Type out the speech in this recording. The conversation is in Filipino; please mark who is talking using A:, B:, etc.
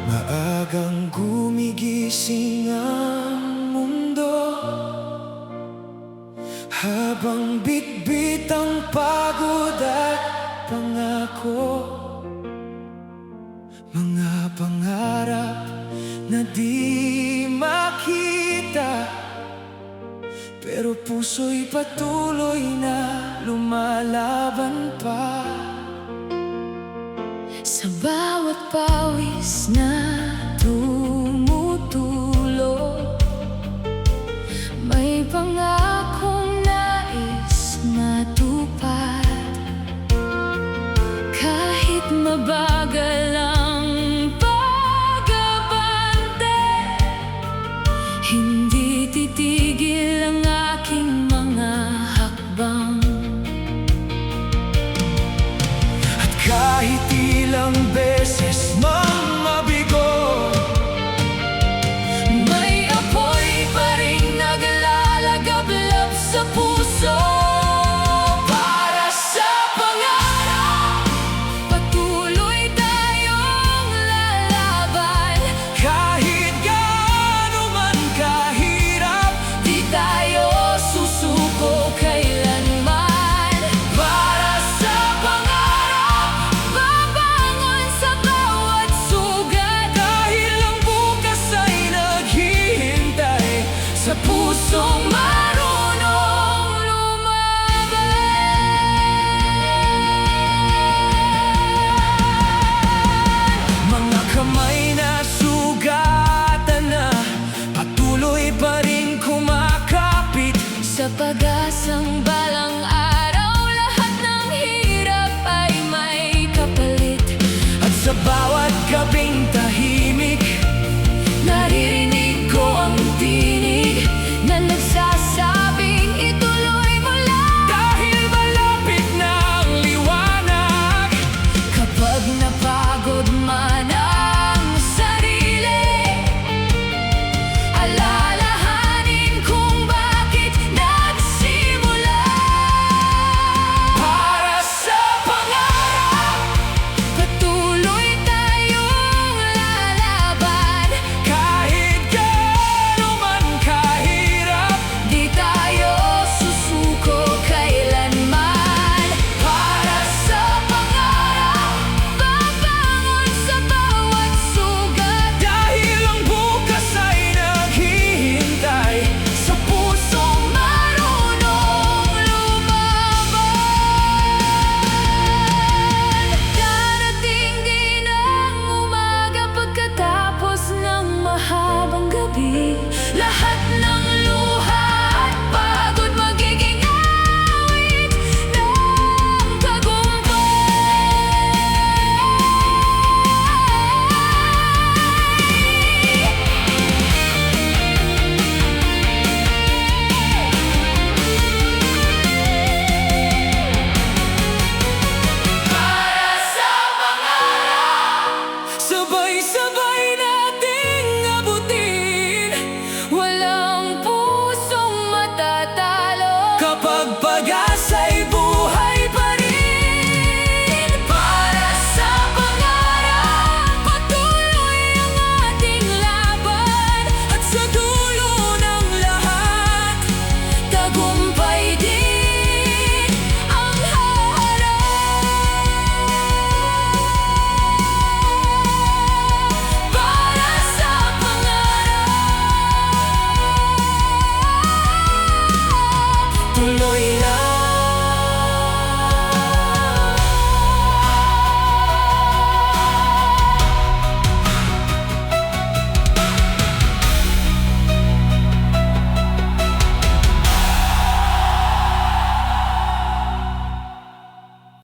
A: Maagang gumigising ang mundo, habang bitbit ang pagod at pangako. Mga pangarap na di makita, pero puso'y patuloy na lumalaban pa.
B: Sa bawat pawis na tumutulo, may pangakong nais matupad. Kahit mabagal ang pag-abante, hindi titigil ang aking mga hakbang.
A: At kahit ilang beses mang mabigo,
B: may apoy pa rin naglalagablab sa puso. Para sa pangarap, patuloy tayong lalaban.
A: kahit gaano man kahirap,
B: Di tayo susuko kailanman.
A: para sa pangarap.
B: Babangon sa bawat sugat,
A: Dahil ang bukas ay naghihintay sa pusong
B: marunong lumaban.
A: mga kamay na sugatan na, patuloy pa rin kumakapit.
B: Sa pag-asang balang araw, lahat ng hirap ay may kapalit.
A: At sa bawat